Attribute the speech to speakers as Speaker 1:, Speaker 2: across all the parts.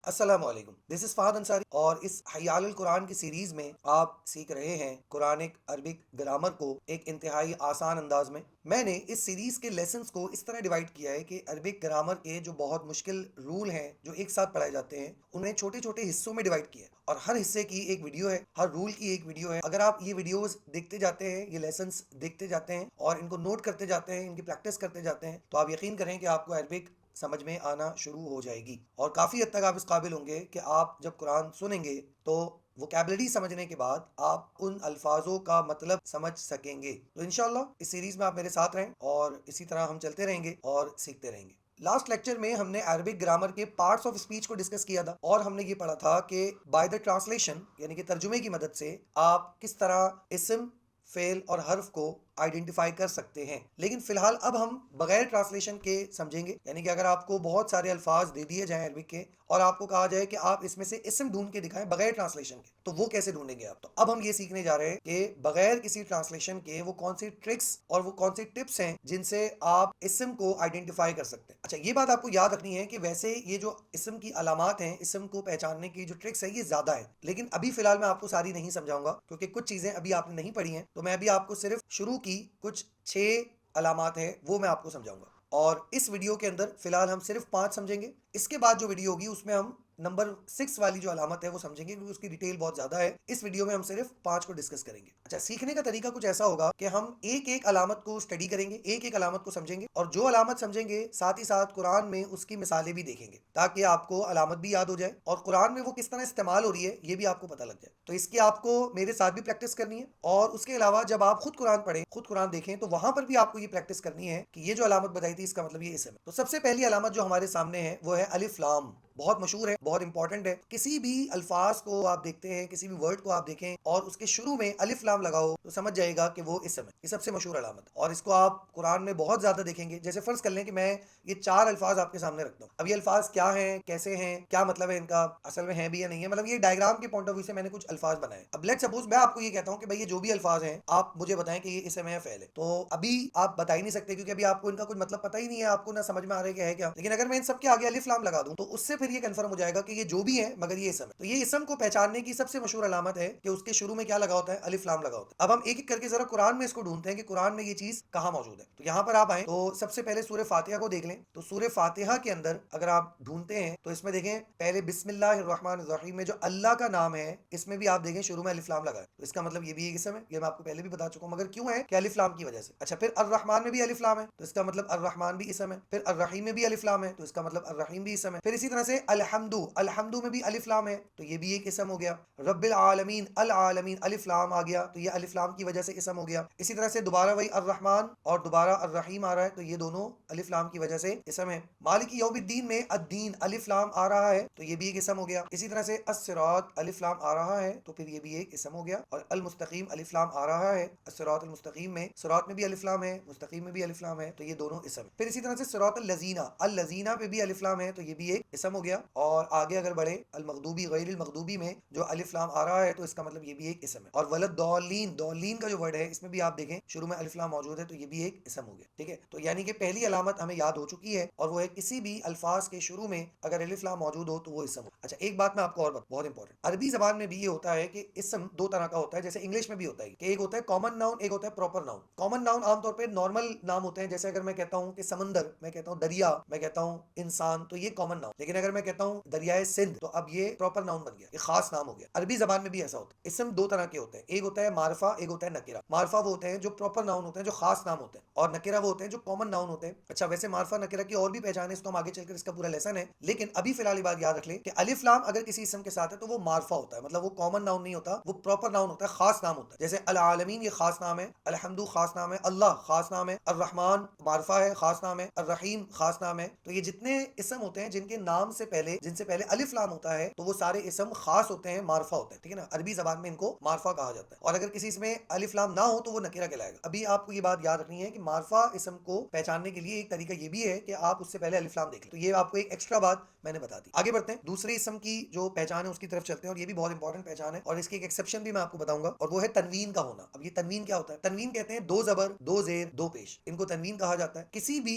Speaker 1: السلام علیکم، دس از فہد انصاری اور اس حیال القرآن کی سیریز میں آپ سیکھ رہے ہیں قرآنک عربک گرامر کو ایک انتہائی آسان انداز میں نے اس سیریز کے لیسنز کو اس طرح ڈیوائڈ کیا ہے کہ عربک گرامر کے جو بہت مشکل رول ہیں جو ایک ساتھ پڑھائے جاتے ہیں انہیں چھوٹے چھوٹے حصوں میں ڈیوائڈ کیا ہے اور ہر حصے کی ایک ویڈیو ہے، ہر رول کی ایک ویڈیو ہے۔ اگر آپ یہ ویڈیوز دیکھتے جاتے ہیں، یہ لیسنز دیکھتے جاتے ہیں اور ان کو نوٹ کرتے جاتے ہیں، ان کی پریکٹس کرتے جاتے ہیں تو آپ یقین کریں کہ آپ کو عربک سمجھ میں آنا شروع ہو جائے گی اور کافی حد تک آپ اس قابل ہوں گے کہ آپ جب قرآن سنیں گے تو وکیبلری سمجھنے کے بعد آپ ان الفاظوں کا مطلب سمجھ سکیں گے۔ تو انشاءاللہ اس سیریز میں آپ میرے ساتھ رہیں اور اسی طرح ہم چلتے رہیں گے اور سیکھتے رہیں گے۔ لاسٹ لیکچر میں ہم نے عربک گرامر کے پارٹس آف اسپیچ کو ڈسکس کیا تھا اور ہم نے یہ پڑھا تھا کہ بائی دا ٹرانسلیشن یعنی کہ ترجمے کی مدد سے آپ کس طرح اسم، فعل اور حرف کو آئیڈینٹیفائی کر سکتے ہیں۔ لیکن فی الحال اب ہم بغیر ٹرانسلیشن کے سمجھیں گے، یعنی کہ اگر آپ کو بہت سارے الفاظ دے دیے جائیں عربک کے اور آپ کو کہا جائے کہ آپ اس میں سے اسم ڈھونڈ کے دکھائیں بغیر ٹرانسلیشن کے، تو وہ کیسے ڈھونڈیں گے آپ؟ تو اب ہم یہ سیکھنے جا رہے ہیں کہ بغیر کسی ٹرانسلیشن کے وہ کون سی ٹرکس اور وہ کون سی ٹپس ہیں جن سے آپ اسم کو آئیڈینٹیفائی کر سکتے ہیں۔ اچھا، یہ بات آپ کو یاد رکھنی ہے کہ ویسے یہ جو اسم کی علامات ہیں، اسم کو پہچاننے کی جو ٹرکس ہیں، یہ زیادہ ہیں، لیکن ابھی فی الحال میں آپ کو ساری نہیں سمجھاؤں گا کیونکہ کچھ چیزیں ابھی آپ نے نہیں پڑھی ہیں، تو میں ابھی آپ کو صرف شروع کی کچھ 6 علامات ہیں وہ میں آپ کو سمجھاؤں گا اور اس ویڈیو کے اندر فی الحال ہم صرف 5 سمجھیں گے۔ اس کے بعد جو ویڈیو ہوگی اس میں ہم نمبر 6 والی جو علامت ہے وہ سمجھیں گے کیونکہ اس کی ڈیٹیل بہت زیادہ ہے۔ اس ویڈیو میں ہم صرف 5 کو ڈسکس کریں گے۔ اچھا، سیکھنے کا طریقہ کچھ ایسا ہوگا کہ ہم ایک ایک علامت کو اسٹڈی کریں گے، ایک ایک علامت کو سمجھیں گے اور جو علامت سمجھیں گے ساتھ ہی ساتھ قرآن میں اس کی مثالیں بھی دیکھیں گے تاکہ آپ کو علامت بھی یاد ہو جائے اور قرآن میں وہ کس طرح استعمال ہو رہی ہے یہ بھی آپ کو پتہ لگ جائے۔ تو اس کی آپ کو میرے ساتھ بھی پریکٹس کرنی ہے اور اس کے علاوہ جب آپ خود قرآن پڑھیں، خود قرآن دیکھیں تو وہاں پر بھی آپ کو یہ پریکٹس کرنی ہے کہ یہ جو علامت بتائی تھی اس کا مطلب یہ اسم ہے۔ تو سب سے پہلی علامت جو ہمارے سامنے ہے وہ ہے الف لام۔ بہت مشہور ہے، بہت امپورٹنٹ ہے۔ کسی بھی الفاظ کو آپ دیکھتے ہیں، کسی بھی ورڈ کو آپ دیکھیں اور اس کے شروع میں الف لام لگاؤ تو سمجھ جائے گا کہ وہ اسم ہے۔ یہ سب سے مشہور علامت ہے اور اس کو آپ قرآن میں بہت زیادہ دیکھیں گے۔ جیسے فرض کر لیں کہ میں یہ 4 الفاظ آپ کے سامنے رکھتا ہوں، اب یہ الفاظ کیا ہیں، کیسے ہیں، کیا مطلب ہے ان کا، اصل میں ہیں بھی یا نہیں ہے، مطلب یہ ڈائیگرام کے پوائنٹ آف ویو سے میں نے کچھ الفاظ بنائے۔ اب لیٹ سپوز میں آپ کو یہ کہتا ہوں کہ بھائی یہ جو بھی الفاظ ہیں آپ مجھے بتائیں کہ یہ اسم ہے یا فعل ہے، تو ابھی آپ بتا ہی نہیں سکتے کیونکہ ابھی آپ کو ان کا کچھ مطلب پتہ ہی نہیں ہے، آپ کو نہ سمجھ میں آ رہا ہے کہ ہے کیا۔ لیکن اگر میں ان سب کے آگے الف لام لگا دوں تو اس سے پھر یہ کنفرم ہو جائے گا کہ یہ جو بھی ہے مگر یہ اسم ہے۔ تو یہ اسم کو پہچاننے کی سب سے مشہور علامت ہے کہ اس کے شروع میں کیا لگا ہوتا ہے، الف لام لگا ہوتا ہے۔ اب ہم ایک ایک کر کے ذرا قرآن میں اس کو ڈھونڈتے ہیں کہ قرآن میں یہ چیز کہاں موجود ہے۔ تو یہاں پر آپ آئیں تو سب سے پہلے سورہ فاتحہ کو دیکھ لیں، تو سورہ فاتحہ کے اندر اگر آپ ڈھونڈتے ہیں تو اس میں دیکھیں پہلے بسم اللہ الرحمن الرحیم میں جو اللہ کا نام ہے اس میں بھی آپ دیکھیں شروع میں الف لام لگا ہے، تو اس کا مطلب یہ بھی ایک اسم ہے، یہ میں آپ کو پہلے بھی بتا چکا ہوں، مگر کیوں ہے کہ الف لام کی وجہ سے۔ اچھا، پھر الرحمن میں بھی الف لام ہے تو اس کا مطلب الرحمن بھی اسم ہے، پھر الرحیم میں بھی الف لام ہے تو اس کا مطلب الرحیم بھی اسم ہے، پھر اسی طرح سے الحمد، الحمد میں بھی الف لام ہے تو یہ بھی ایک اسم ہو گیا، رب العالمین، العالمین الف لام آ گیا تو یہ الف لام کی وجہ سے اسم ہو گیا۔ اسی طرح سے دوبارہ وہی الرحمن اور دوبارہ الرحیم آ رہا ہے تو یہ دونوں الف لام کی وجہ سے اسم ہے۔ مالک یوم الدین میں الدین الف لام آ رہا ہے تو یہ بھی ایک اسم ہو گیا۔ اسی طرح سے الصراط الف لام آ رہا ہے تو پھر یہ بھی ایک اسم ہو گیا، اور المستقیم الف لام آ رہا ہے، الصراط المستقیم میں صراط میں بھی الف لام ہے، مستقیم میں بھی الف لام ہے تو یہ دونوں اسم ہے۔ پھر اسی طرح سے صراط الذین، الذین پہ بھی الف لام ہے تو یہ بھی ایک اسم ہو گیا، اور آگے اگر بڑھے المغضوبی غیر المغضوبی میں جو الف لام آ رہا ہے تو اس کا مطلب یہ بھی ایک اسم ہے، اور ولدالین، دالین کا جو ورڈ ہے اس میں بھی آپ دیکھیں شروع میں الف لام موجود ہے تو یہ بھی ایک اسم ہو گیا، ٹھیک ہے۔ تو یعنی کہ پہلی علامت ہمیں یاد ہو چکی ہے اور وہ ہے کسی بھی الفاظ کے شروع میں اگر الف لام موجود ہو تو وہ اسم ہو۔ اچھا، ایک بات میں آپ کو اور بہت امپورٹنٹ، عربی زبان میں بھی یہ ہوتا ہے کہ اسم دو طرح کا ہوتا ہے، جیسے انگلش میں بھی ہوتا ہے کہ ایک ہوتا ہے کامن ناؤن، ایک ہوتا ہے پراپر ناؤن۔ کامن ناؤن عام طور پہ نارمل نام ہوتے ہیں، جیسے اگر میں کہتا ہوں کہ سمندر، میں کہتا ہوں دریا، میں کہتا ہوں انسان، تو یہ کامن ناؤن۔ لیکن اگر میں کہتا ہوں دریائے سندھ تو اب یہ پراپر ناؤن بن گیا، یہ خاص نام ہو گیا۔ عربی زبان میں بھی ایسا ہوتا ہے، اسم دو طرح کے ہوتے ہیں، ایک ہوتا ہے معرفہ، ایک ہوتا ہے نکرہ۔ معرفہ وہ ہوتے ہیں جو پراپر ناؤن ہوتے ہیں، جو خاص نام ہوتے ہیں، اور نکرہ وہ ہوتے ہیں جو کامن ناؤن ہوتے ہیں۔ اچھا، ویسے معرفہ نکرہ کی اور بھی پہچان ہے، اس کو ہم آگے چل کر اس کا پورا لیسن ہے، لیکن ابھی فی الحال یہ بات یاد رکھ لیں کہ الف لام اگر کسی اسم کے ساتھ ہے تو وہ معرفہ ہوتا ہے، مطلب وہ کامن ناؤن نہیں ہوتا، وہ پراپر ناؤن ہوتا ہے، خاص نام ہوتا ہے۔ جیسے العالمین یہ خاص نام ہے، الحمد خاص نام ہے، اللہ خاص نام ہے، الرحمن معرفہ ہے، خاص نام ہے، الرحیم خاص نام ہے۔ تو یہ جتنے اسم ہوتے ہیں جن کے نام سے پہلے، جن سے پہلے الف لام ہوتا ہے تو وہ سارے اسم خاص ہوتے ہیں، معرفہ ہوتے ہیں، ٹھیک ہے نا۔ عربی زبان میں ان کو معرفہ کہا جاتا ہے، اور اگر کسی اسم میں الف لام نہ ہو تو وہ نکرہ کہلائے گا۔ ابھی آپ کو یہ بات یاد رکھنی ہے کہ معرفہ اسم کو پہچاننے کے لیے ایک طریقہ یہ بھی ہے کہ آپ اس سے پہلے الف لام دیکھ لیں، تو یہ آپ کو ایک ایکسٹرا بات میں نے بتا دی۔ آگے بڑھتے ہیں، دوسرے اسم کی جو پہچان ہے اس کی طرف چلتے ہیں، اور یہ بھی بہت انپورٹنٹ پہچان ہے، اور اس کی ایک ایکسیپشن بھی میں آپ کو بتاؤں گا، اور وہ ہے تنوین کا ہونا۔ اب یہ تنوین کیا ہوتا ہے؟ تنوین کہتے ہیں دو زبر، دو زیر، دو پیش، ان کو تنوین کہا جاتا ہے۔ کسی بھی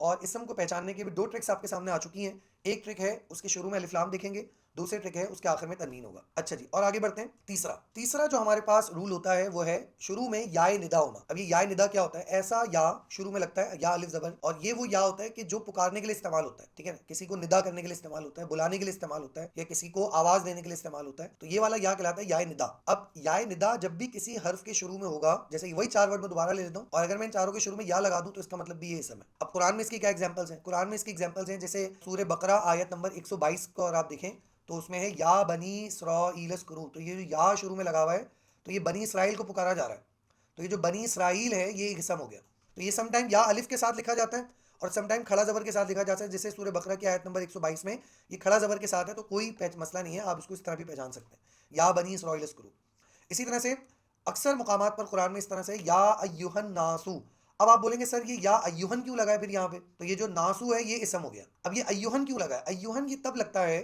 Speaker 1: اور اسم کو پہچاننے کے بھی دو ٹرکس آپ کے سامنے آ چکی ہیں. ایک ٹرک ہے اس کے شروع میں الف لام دیکھیں گے, دوسرے ٹرک ہے اس کے آخر میں تنوین ہوگا. اچھا جی, اور آگے بڑھتے ہیں. تیسرا جو ہمارے پاس رول ہوتا ہے وہ ہے شروع میں یا ندا ہونا. اب یہ یا ندا کیا ہوتا ہے؟ ایسا یا شروع میں لگتا ہے یا الف زبر, اور یہ وہ یا ہوتا ہے کہ جو پکارنے کے لیے استعمال ہوتا ہے, ٹھیک ہے نا, کسی کو ندا کرنے کے لیے استعمال ہوتا ہے, بلانے کے لیے استعمال ہوتا ہے, یا کسی کو آواز دینے کے لیے استعمال ہوتا ہے, تو یہ والا یا کہلاتا ہے یا ندا. اب یا ندا جب بھی کسی حرف کے شروع میں ہوگا, جیسے وہی 4 ورڈ میں دوبارہ لے لیتا ہوں, اور اگر میں ان چاروں کے شروع میں یا لگا دوں تو اس کا مطلب بھی یہ اسم ہے. اب قرآن میں اس کی کیا ایگزامپلس ہیں؟ قرآن میں اس کی ایگزامپلس ہیں جیسے سورہ بقرہ آیت نمبر 122 کو, اور آپ دیکھیں تو اس میں ہے یا بنی اسرائیل اذکروا. تو یہ جو یا شروع میں لگا ہوا ہے تو یہ بنی اسرائیل کو پکارا جا رہا ہے. تو یہ جو بنی اسرائیل ہے یہ ایک اسم ہو گیا. تو یہ سم ٹائم یا الف کے ساتھ لکھا جاتا ہے اور سم ٹائم کھڑا زبر کے ساتھ لکھا جاتا ہے, جیسے سورہ بقرہ کی آیت نمبر 122 میں یہ کھڑا زبر کے ساتھ ہے, تو کوئی مسئلہ نہیں ہے, آپ اس کو اس طرح بھی پہچان سکتے ہیں, یا بنی اسرائیل اذکروا. اسی طرح سے اکثر مقامات پر قرآن میں اس طرح سے یا ایھا الناسو. اب آپ بولیں گے سر یہ یا ایھن کیوں لگا ہے پھر یہاں پہ؟ تو یہ جو ناسو ہے یہ اسم ہو گیا. اب یہ ایھن کیوں لگا ہے؟ ایھن یہ تب لگتا ہے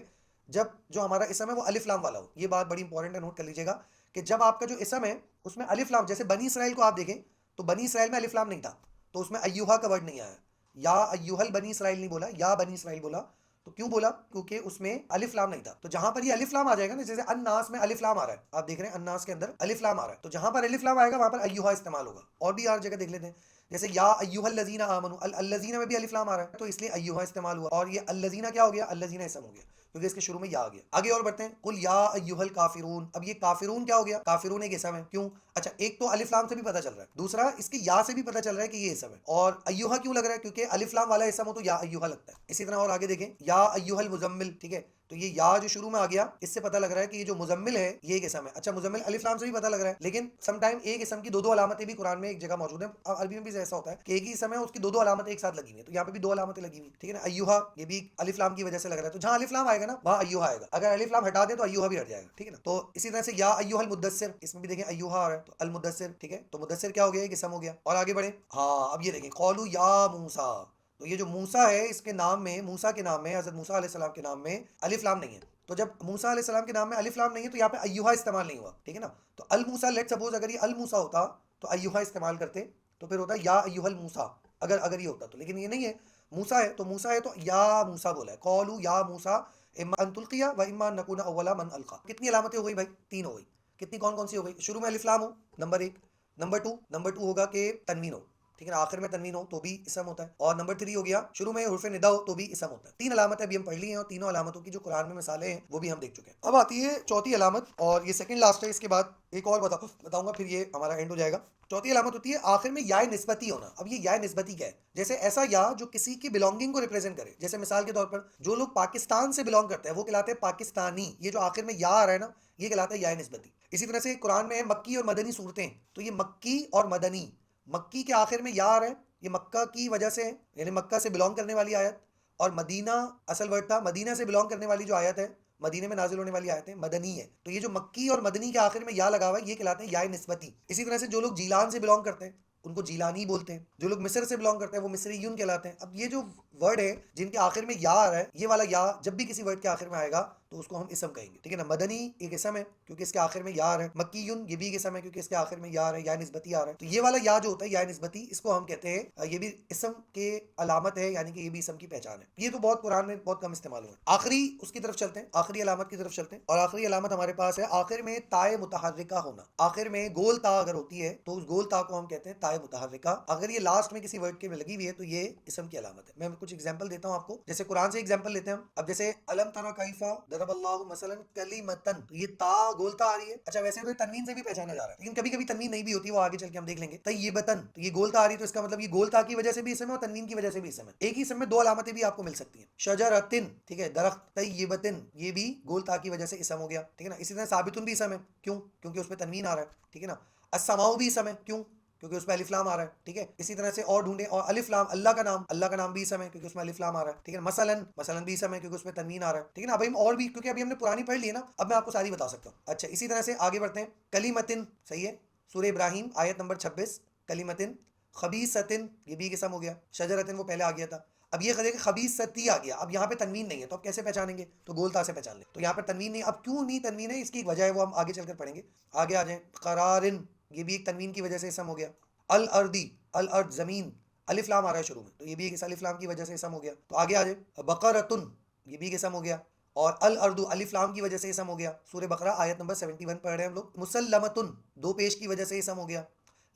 Speaker 1: جب جو ہمارا اسم ہے وہ الف لام والا ہو. یہ بات بڑی انپورٹنٹ ہے, نوٹ کر لیجیے گا کہ جب آپ کا جو اسم ہے اس میں الف لام, جیسے بنی اسرائیل کو آپ دیکھیں تو بنی اسرائیل میں الف لام نہیں تھا, تو اس میں ایھا کا ورڈ نہیں آیا. یا ایھل بنی اسرائیل نہیں بولا, یا بنی اسرائیل بولا. تو کیوں بولا؟ کیونکہ اس میں الف لام نہیں تھا. تو جہاں پر یہ الف لام آ جائے گا نا, جیسے الناس میں الف لام آ رہا ہے, آپ دیکھ رہے ہیں الناس کے اندر الف لام آ رہا ہے, تو جہاں پر الف لام آئے گا وہاں پر ایھا استعمال ہوگا. اور بھی ہر جگہ دیکھ لیتے ہیں, جیسے یا ایھا الذین آمنوا, الذین میں بھی الف لام آ رہا ہے تو اس لیے ایھا استعمال ہوا. اور یہ الذین کیا ہو گیا؟ الذین اسم ہو گیا کیونکہ اس کے شروع میں یا آ گیا. آگے اور بڑھتے ہیں. قل یا ایھا الکافرون. اب یہ کافرون کیا ہو گیا؟ کافرون ایک اسم ہے. کیوں؟ اچھا, ایک تو الف لام سے بھی پتہ چل رہا ہے, دوسرا اس کے یا سے بھی پتہ چل رہا ہے کہ یہ اسم ہے. اور ایھا کیوں لگ رہا ہے؟ کیونکہ الف لام والا اسم ہو تو یا ایھا لگتا ہے. اسی طرح اور آگے دیکھیں, یا ایھا المزمل, ٹھیک ہے, تو یہ یا جو شروع میں آ گیا اس سے پتہ لگ رہا ہے کہ یہ جو مزمل ہے یہ ایک اسم ہے. اچھا, مزمل الف لام سے بھی پتہ لگ رہا ہے, لیکن سم ٹائم ایک اسم کی دو علامتیں بھی قرآن میں ایک جگہ موجود ہیں. عربی میں بھی ایسا ہوتا ہے کہ ایک ہی اسم ہے اس کی دو علامتیں ایک ساتھ لگی ہوئی ہیں, تو یہاں پہ بھی دو علامتیں لگی ہوئی, ٹھیک ہے نا. ایھا یہ بھی الف لام کی وجہ سے لگ رہا ہے, تو جہاں الف لام آئے گا نا وہاں ایھا آئے گا. اگر الف لام ہٹا دیں تو ایھا بھی ہٹ جائے گا, ٹھیک ہے نا. تو اسی طرح سے یا ایھا المدثر, اس میں بھی دیکھیں ایھا آ رہا ہے, تو المدثر, ٹھیک ہے, تو مدثر کیا ہو گیا؟ ایک اسم ہو گیا. اور آگے بڑھیں. ہاں, اب یہ دیکھیں قولوا یا موسیٰ. تو یہ جو موسیٰ ہے اس کے نام میں, موسیٰ کے نام میں, حضرت موسیٰ علیہ السلام کے نام میں الف لام نہیں ہے. تو جب موسیٰ علیہ السلام کے نام میں الف لام نہیں ہے تو یہاں پہ ایھا استعمال نہیں ہوا, ٹھیک ہے نا. تو الموسیٰ, لیٹ سپوز اگر یہ الموسیٰ ہوتا تو ایھا استعمال کرتے, تو پھر ہوتا یا ایھا الموسیٰ, اگر یہ ہوتا تو. لیکن یہ نہیں ہے, موسیٰ ہے تو موسیٰ ہے تو یا موسیٰ بولا ہے. قولوا یا موسیٰ اما ان تلقی و اما ان نکون اول من القی. کتنی علامتیں ہو گئی بھائی؟ 3 ہو گئی. کتنی کون سی ہو گئی؟ شروع میں الف لام ہو, نمبر 1. نمبر 2 ہوگا کہ تنوین ہو, ٹھیک ہے نا, آخر میں تنوین ہو تو بھی اسم ہوتا ہے. اور نمبر 3 ہو گیا شروع میں حرف ندا ہو تو بھی اسم ہوتا ہے. 3 علامتیں ابھی ہم پڑھ لی ہیں, اور تینوں علامتوں کی جو قرآن میں مثالیں ہیں وہ بھی ہم دیکھ چکے ہیں. اب آتی ہے چوتھی علامت, اور یہ سیکنڈ لاسٹ ہے. اس کے بعد ایک اور بتاؤں گا, پھر یہ ہمارا اینڈ ہو جائے گا. چوتھی علامت ہوتی ہے آخر میں یا نسبتی ہونا. اب یہ یا نسبتی کیا ہے؟ جیسے ایسا یا جو کسی کی بلونگنگ کو ریپرزینٹ کرے. جیسے مثال کے طور پر جو لوگ پاکستان سے بلونگ کرتے ہیں وہ کہلاتے ہیں پاکستانی. یہ جو آخر میں یا آ رہا ہے نا یہ کہلاتا ہے یا نسبتی. اسی طرح سے قرآن میں مکی اور مدنی صورتیں, تو یہ مکی اور مدنی, مکی کے آخر میں یا آ رہا ہے, یہ مکہ کی وجہ سے, یعنی مکہ سے بلونگ کرنے والی آیت. اور مدینہ اصل ورڈ تھا, مدینہ سے بلونگ کرنے والی جو آیت ہے, مدینے میں نازل ہونے والی آیت ہے, مدنی ہے. تو یہ جو مکی اور مدنی کے آخر میں یا لگا ہوا ہے یہ کہلاتے ہیں یا نسبتی. اسی طرح سے جو لوگ جیلان سے بلونگ کرتے ہیں ان کو جیلانی بولتے ہیں. جو لوگ مصر سے بلونگ کرتے ہیں وہ مصریون کہلاتے ہیں. اب یہ جو ورڈ ہے جن کے آخر میں یا آ رہا ہے, یہ والا یا جب بھی کسی ورڈ کے آخر میں آئے گا تو اس کو ہم اسم کہیں گے, ٹھیک ہے نا. مدنی ایک اسم ہے کیونکہ اس کے آخر میں یا آ رہا ہے. مکیون یہ بھی ایک اسم ہے کیونکہ اس کے آخر میں یا آ رہا ہے, یا نسبتی آ رہا ہے. تو یہ والا یا جو ہوتا ہے یا نسبتی, اس کو ہم کہتے ہیں یہ بھی اسم کے علامت ہے, یعنی کہ یہ بھی اسم کی پہچان ہے. یہ تو بہت قرآن میں بہت کم استعمال ہوا ہے. آخری اس کی طرف چلتے ہیں, آخری علامت کی طرف چلتے ہیں. اور آخری علامت ہمارے پاس ہے آخر میں تائے متحرکہ ہونا. آخر میں گول تا اگر ہوتی ہے تو اس گول تا کو ہم کہتے ہیں تائے متحرکہ. اگر یہ لاسٹ میں کسی ورڈ کے میں لگی ہوئی ہے تو یہ اسم کی علامت ہے. میں کچھ ایگزامپل دیتا ہوں آپ کو, جیسے قرآن سے ایگزامپل لیتے ہیں ہم. اب جیسے الم تر کیف ضرب اللہ مثلا کلمۃ, تو یہ تا گول تا آ رہی ہے. اچھا, ویسے تو تنوین سے بھی پہچانا جا رہا ہے, لیکن کبھی کبھی تنوین نہیں بھی ہوتی, وہ آگے چل کے ہم دیکھ لیں گے. طیبۃ, تو یہ گول تا آ رہی ہے تو اس کا مطلب یہ گول تا کی وجہ سے بھی اسم ہے اور تنوین کی وجہ سے بھی اسم ہے. ایک ہی اسم میں 2 علامتیں بھی آپ کو مل سکتی ہیں. شجرۃ, ٹھیک ہے, درخت. طیبۃ یہ بھی گول تا کی وجہ سے اسم ہو گیا, ٹھیک ہے نا. اسی طرح ثابت بھی اسم ہے, کیوں؟ کیونکہ اس پہ تنوین آ رہا ہے, ٹھیک ہے نا. السماء بھی اسم ہے, کیوں؟ کیونکہ اس پہ الف لام آ رہا ہے, ٹھیک ہے. اسی طرح سے اور ڈھونڈیں, اور الف لام, اللہ کا نام بھی اسم ہے کیونکہ اس میں الف لام آ رہا ہے, ٹھیک ہے. مثلاً بھی اسم ہے کیونکہ اس میں تنوین آ رہا ہے, ٹھیک ہے نا. اب ہم اور بھی, کیونکہ ابھی ہم نے پرانی پڑھ لی ہے نا, اب میں آپ کو ساری بتا سکتا ہوں. اچھا, اسی طرح سے آگے بڑھتے ہیں. کلیمتن, صحیح ہے, سورہ ابراہیم آیت نمبر 26. کلیمتن. خبیثتن یہ بھی ایک اسم ہو گیا. شجرتن وہ پہلے آ گیا تھا. اب یہ کہ خبیثتی آ گیا, اب یہاں پہ تنوین نہیں ہے تو اب کیسے پہچانیں گے؟ تو گول تا سے پہچان لیں. تو یہاں پہ تنوین نہیں. اب کیوں نہیں تنوین ہے, اس کی ایک وجہ ہے, وہ ہم آگے چل کر پڑھیں گے. آگے آ جائیں. قرارن, یہ بھی ایک تنوین کی وجہ سے اسم ہو گیا. الارضی, الارض زمین. الف لام آ رہا ہے شروع میں، تو یہ بھی ایک الف لام کی وجہ سے اسم ہو گیا. تو آگے آ جائے، بقرۃن، یہ بھی ایک اسم ہو گیا. اور الارض الف لام کی وجہ سے اسم ہو گیا. سورہ بقرہ آیت نمبر 71 پڑھ رہے ہیں ہم لوگ. مسلمتن، دو پیش کی وجہ سے اسم ہو گیا.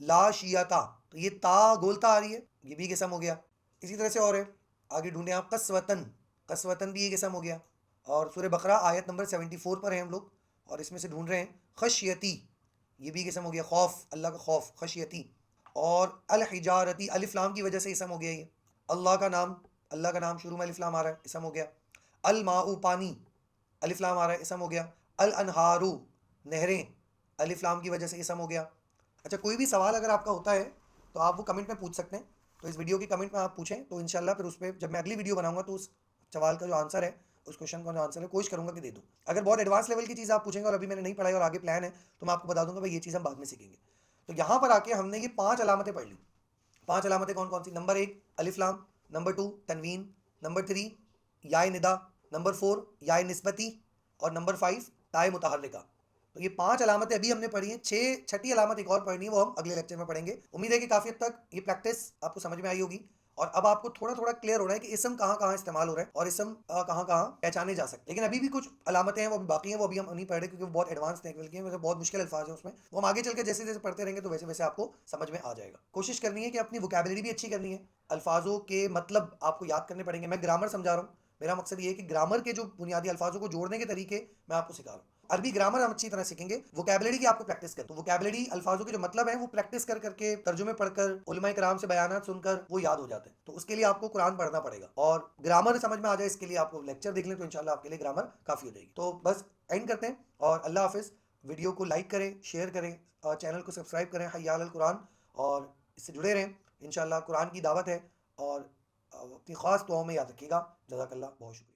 Speaker 1: لا شیعتا، تو یہ تا گولتا آ رہی ہے، یہ بھی ایک اسم ہو گیا. اسی طرح سے اور ہے، آگے ڈھونڈیں آپ. قسوتن، قسوتن بھی ایک اسم ہو گیا. اور سورہ بقرہ آیت نمبر 74 پر ہیں ہم لوگ، اور اس میں سے ڈھونڈ رہے ہیں. خشیتی، یہ بھی ایک اسم ہو گیا، خوف، اللہ کا خوف، خشیتی. اور الحجارتی، الف لام کی وجہ سے اسم ہو گیا یہ. اللہ کا نام، اللہ کا نام شروع میں الف لام آ رہا ہے، اسم ہو گیا. الماء، پانی، الف لام آ رہا ہے، اسم ہو گیا. الانہارو، نہریں، الف لام کی وجہ سے اسم ہو گیا. اچھا، کوئی بھی سوال اگر آپ کا ہوتا ہے تو آپ وہ کمنٹ میں پوچھ سکتے ہیں. تو اس ویڈیو کے کمنٹ میں آپ پوچھیں، تو انشاءاللہ پھر اس پہ جب میں اگلی ویڈیو بناؤں گا تو اس سوال کا جو آنسر ہے، اس کوشچن کا جو آنسر ہے، کوشش کروں گا کہ دے دوں. اگر بہت ایڈوانس لیول کی چیز آپ پوچھیں گے اور ابھی میں نے نہیں پڑھائی اور آگے پلان ہے، تو میں آپ کو بتا دوں گا بھائی یہ چیز ہم بعد میں سیکھیں گے. تو یہاں پر آ کے ہم نے یہ 5 علامتیں پڑھ لی. 5 علامتیں کون کون سی؟ نمبر 1 الف لام، نمبر 2 تنوین، نمبر 3 یائے ندا، نمبر 4 یائے نسبتی، اور نمبر 5 تائے متحرکہ. تو یہ 5 علامتیں ابھی ہم نے پڑھی ہیں. چھٹی علامت ایک اور پڑھنی ہے، وہ ہم اگلے لیکچر میں پڑھیں گے. امید ہے کہ کافی حد تک یہ پریکٹس آپ کو سمجھ میں آئی ہوگی، اور اب آپ کو تھوڑا تھوڑا کلیئر ہو رہا ہے کہ اسم کہاں کہاں استعمال ہو رہا ہے اور اسم کہاں کہاں پہچانے جا سکتے ہیں. لیکن ابھی بھی کچھ علامتیں ہیں وہ بھی باقی ہیں، وہ ابھی ہم نہیں پڑھ رہے کیونکہ وہ بہت ایڈوانس لیول کی ہیں، بہت مشکل الفاظ ہیں اس میں. وہ ہم آگے چل کے جیسے جیسے پڑھتے رہیں گے تو ویسے ویسے آپ کو سمجھ میں آ جائے گا. کوشش کرنی ہے کہ اپنی ووکیبلری بھی اچھی کرنی ہے، الفاظوں کے مطلب آپ کو یاد کرنے پڑیں گے. میں گرامر سمجھا رہا ہوں، میرا مقصد یہ ہے کہ گرامر کے جو بنیادی الفاظوں کو جوڑنے کے طریقے میں آپ کو سکھا رہا ہوں. عربی گرامر ہم اچھی طرح سیکھیں گے، ووکیبلری کی آپ کو پریکٹس کر. تو ووکیبلری الفاظوں کے جو مطلب ہیں وہ پریکٹس کر کر کے، ترجمے پڑھ کر، علماء کرام سے بیانات سن کر وہ یاد ہو جاتے ہیں. تو اس کے لیے آپ کو قرآن پڑھنا پڑے گا، اور گرامر سمجھ میں آ جائے اس کے لیے آپ کو لیکچر دیکھ لیں تو انشاءاللہ آپ کے لیے گرامر کافی ہو جائے گی. تو بس اینڈ کرتے ہیں، اور اللہ حافظ. ویڈیو کو لائک کریں، شیئر کریں، اور چینل کو سبسکرائب کریں حی علی القرآن، اور اس سے جڑے رہیں. انشاءاللہ قرآن کی دعوت ہے، اور اپنی خاص دعاؤں میں یاد رکھیے گا. جزاک اللہ، بہت شکریہ.